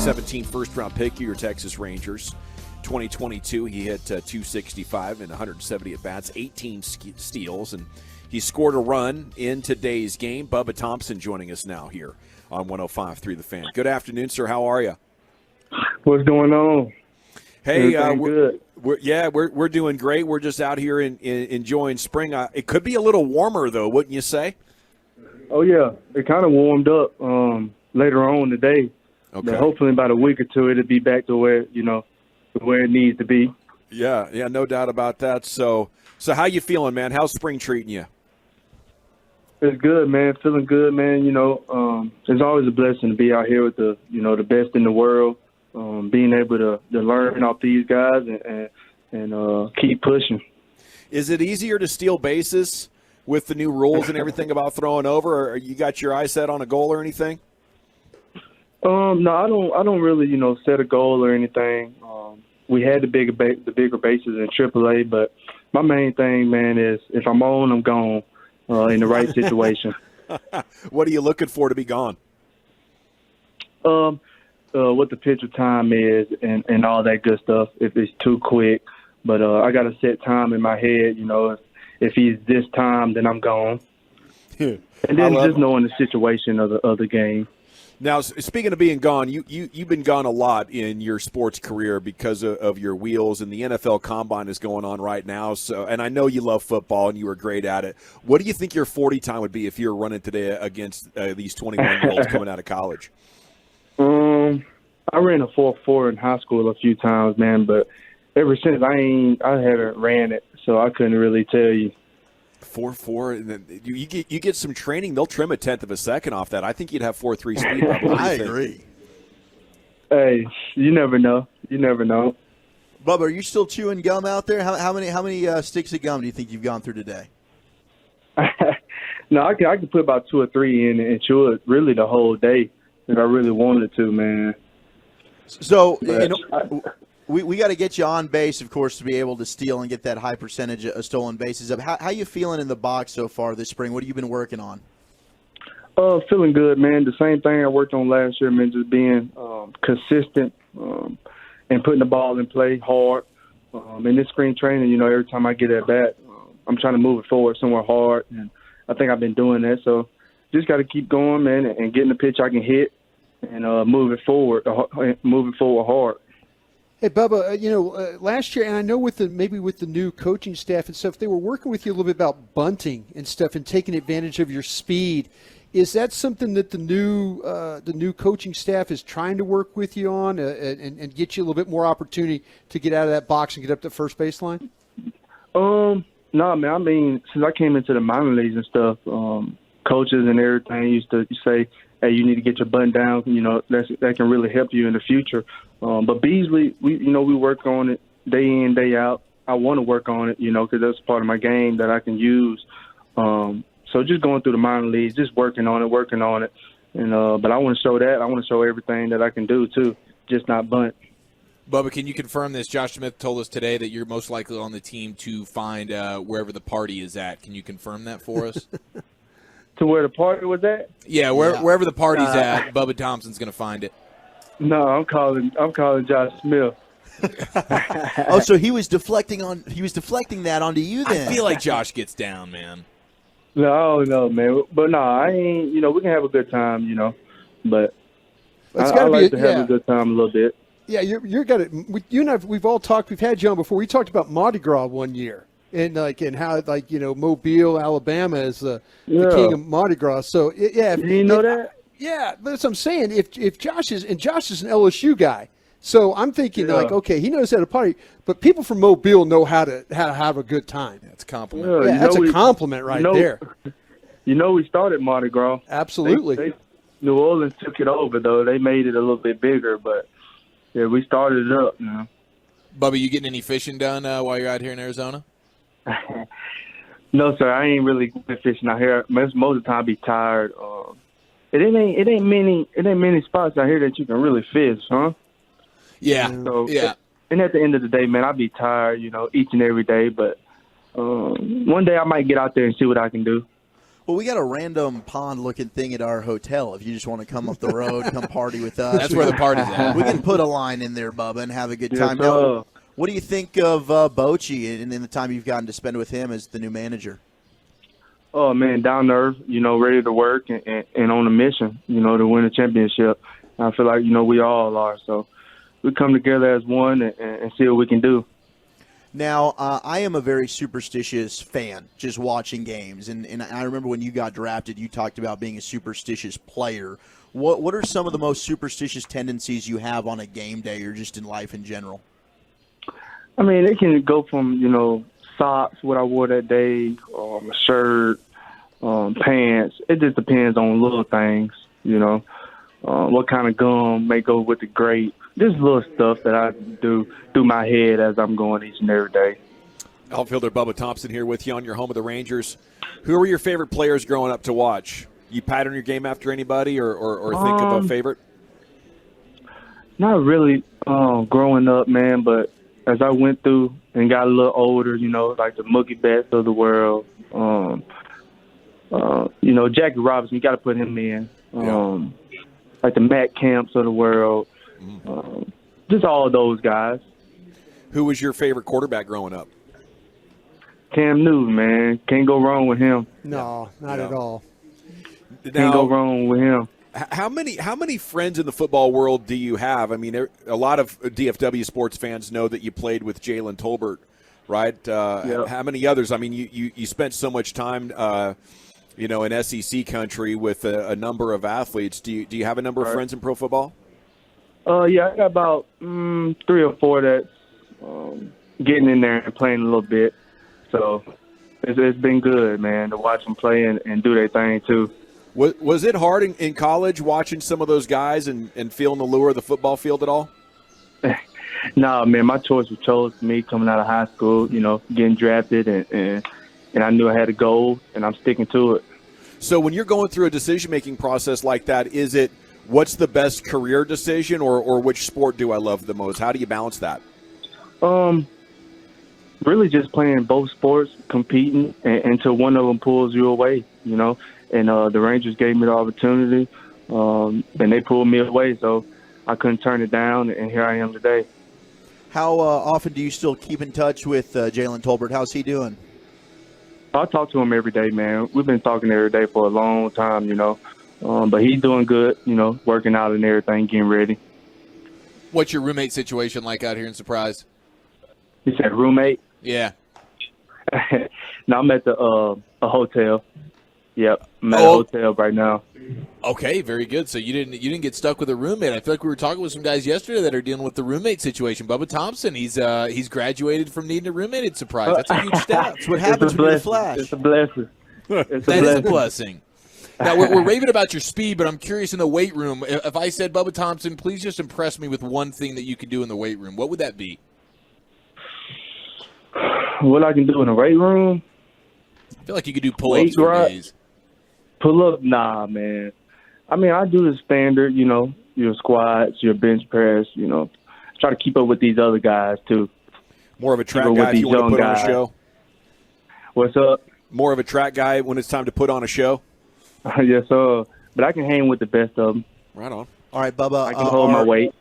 2017 first-round pick of your Texas Rangers. 2022, he hit 265 in 170 at-bats, 18 steals, and he scored a run in today's game. Bubba Thompson joining us now here on 105.3 The Fan. Good afternoon, sir. How are you? What's going on? Hey, we're doing great. We're just out here enjoying spring. It could be a little warmer, though, wouldn't you say? Oh, yeah. It kind of warmed up later on today. Okay. But hopefully about a week or two, it'll be back to where it needs to be. Yeah, no doubt about that. So how you feeling, man? How's spring treating you? It's good, man. Feeling good, man. It's always a blessing to be out here with the best in the world. Being able to learn off these guys and keep pushing. Is it easier to steal bases with the new rules and everything about throwing over, or you got your eyes set on a goal or anything? No, I don't really set a goal or anything. We had the bigger bases in AAA, but my main thing, man, is if I'm on, I'm gone in the right situation. What are you looking for to be gone? What the pitcher time is and all that good stuff, if it's too quick. But I got a set time in my head, if he's this time, then I'm gone. And then just knowing the situation of the game. Now, speaking of being gone, you've been gone a lot in your sports career because of your wheels, and the NFL Combine is going on right now. So, and I know you love football and you were great at it. What do you think your 40 time would be if you were running today against these 21-year-olds coming out of college? I ran a 4.4 in high school a few times, man, but ever since I haven't ran it, so I couldn't really tell you. 4.4, and then you get some training. They'll trim a tenth of a second off that. I think you'd have 4.3 speed. I agree. Hey, you never know. Bubba, are you still chewing gum out there? How many sticks of gum do you think you've gone through today? No, I can put about 2 or 3 in and chew it really the whole day if I really wanted to, man. So, we got to get you on base, of course, to be able to steal and get that high percentage of stolen bases up. How you feeling in the box so far this spring? What have you been working on? Feeling good, man. The same thing I worked on last year, man, just being consistent and putting the ball in play hard. In this spring training, every time I get at bat, I'm trying to move it forward somewhere hard, and I think I've been doing that. So just got to keep going, man, and getting the pitch I can hit and move it forward hard. Hey, Bubba, last year, and I know with the new coaching staff and stuff, they were working with you a little bit about bunting and stuff and taking advantage of your speed. Is that something that the new coaching staff is trying to work with you on and get you a little bit more opportunity to get out of that box and get up to first baseline? No, man. I mean, since I came into the minor leagues and stuff, coaches and everything used to say, hey, you need to get your button down. That can really help you in the future. But Beasley, we work on it day in, day out. I want to work on it, because that's part of my game that I can use. So just going through the minor leagues, just working on it. And but I want to show that. I want to show everything that I can do too, just not bunt. Bubba, can you confirm this? Josh Smith told us today that you're most likely on the team to find wherever the party is at. Can you confirm that for us? To where the party was at? Yeah, wherever the party's at, Bubba Thompson's going to find it. No, I'm calling Josh Smith. Oh, so he was deflecting that onto you then. I feel like Josh gets down, man. No, I don't know, man. But no, I ain't. We can have a good time, But I like to have a good time a little bit. Yeah, you're gonna. You and I, we've all talked. We've had you on before. We talked about Mardi Gras one year. And how Mobile, Alabama is the king of Mardi Gras. So yeah, you know that? Yeah, that's what I'm saying. If Josh is an LSU guy, so I'm thinking okay, he knows how to party, but people from Mobile know how to have a good time. That's a compliment. Yeah, that's a compliment right there. We started Mardi Gras. Absolutely. New Orleans took it over though. They made it a little bit bigger, but yeah, we started it up. Bubba, you getting any fishing done while you're out here in Arizona? No, sir. I ain't really fishing out here. Most of the time, I be tired. It ain't many spots out here that you can really fish, huh? Yeah. So, and at the end of the day, man, I be tired, each and every day. But one day I might get out there and see what I can do. Well, we got a random pond-looking thing at our hotel. If you just want to come up the road, come party with us. That's where the party's at. We can put a line in there, Bubba, and have a good Yes, time. sir. Now, what do you think of Bochy and in the time you've gotten to spend with him as the new manager? Oh, man, down to earth, ready to work and on a mission, to win a championship. I feel like, we all are. So we come together as one and see what we can do. Now, I am a very superstitious fan, just watching games. And I remember when you got drafted, you talked about being a superstitious player. What are some of the most superstitious tendencies you have on a game day or just in life in general? I mean, it can go from, socks, what I wore that day, a shirt, pants. It just depends on little things, what kind of gum may go with the grape. Just little stuff that I do through my head as I'm going each and every day. Outfielder Bubba Thompson here with you on your home of the Rangers. Who were your favorite players growing up to watch? You pattern your game after anybody or think of a favorite? Not really growing up, man, but as I went through and got a little older, like the Mookie Betts of the world, Jackie Robinson, you got to put him in. Like the Matt Camps of the world. Just all of those guys. Who was your favorite quarterback growing up? Cam Newton, man. Can't go wrong with him. No, not at all. Can't go wrong with him. How many friends in the football world do you have? I mean, a lot of DFW sports fans know that you played with Jalen Tolbert, right? Yep. How many others? I mean, you spent so much time, in SEC country with a number of athletes. Do you have a number of friends in pro football? Yeah, I got about 3 or 4 that's getting in there and playing a little bit. So it's been good, man, to watch them play and do their thing too. Was it hard in college watching some of those guys and feeling the lure of the football field at all? No, man, my choice was chosen to me coming out of high school, getting drafted, and I knew I had a goal, and I'm sticking to it. So when you're going through a decision-making process like that, is it what's the best career decision or which sport do I love the most? How do you balance that? Really just playing both sports, competing, until one of them pulls you away, And the Rangers gave me the opportunity, and they pulled me away, so I couldn't turn it down, and here I am today. How often do you still keep in touch with Jalen Tolbert? How's he doing? I talk to him every day, man. We've been talking every day for a long time, But he's doing good, working out and everything, getting ready. What's your roommate situation like out here in Surprise? You said roommate? Yeah. No, I'm at a hotel. Yep, I'm at a hotel right now. Okay, very good. So you didn't get stuck with a roommate. I feel like we were talking with some guys yesterday that are dealing with the roommate situation. Bubba Thompson, he's graduated from needing a roommate at Surprise. That's a huge step. That's what happens when you flash. It's a blessing. That is a blessing. Now, we're raving about your speed, but I'm curious in the weight room. If I said, Bubba Thompson, please just impress me with one thing that you can do in the weight room, what would that be? What I can do in the weight room? I feel like you could do pull-ups for days. Pull up? Nah, man. I mean, I do the standard, your squats, your bench press, try to keep up with these other guys, too. More of a track guy if you want to put on a show? What's up? More of a track guy when it's time to put on a show? Yes, sir. But I can hang with the best of them. Right on. All right, Bubba. I can hold my weight.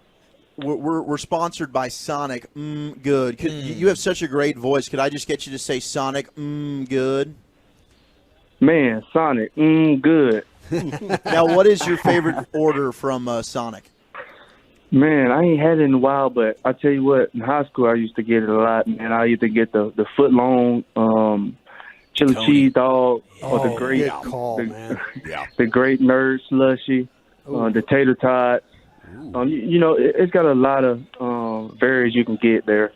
We're sponsored by Sonic. Good. You have such a great voice. Could I just get you to say Sonic? Good. Man, Sonic. Good. Now, what is your favorite order from Sonic? Man, I ain't had it in a while, but I tell you what, in high school I used to get it a lot, man. I used to get the foot long chili cheese dog or the great the great nerd slushy, the tater tots. It's got a lot of berries you can get there.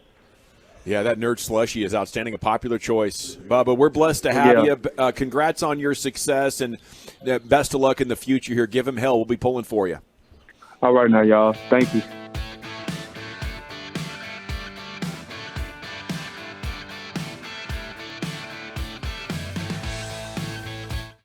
Yeah, that nerd slushy is outstanding, a popular choice. Bubba, we're blessed to have you. Congrats on your success, and best of luck in the future here. Give him hell. We'll be pulling for you. All right now, y'all. Thank you.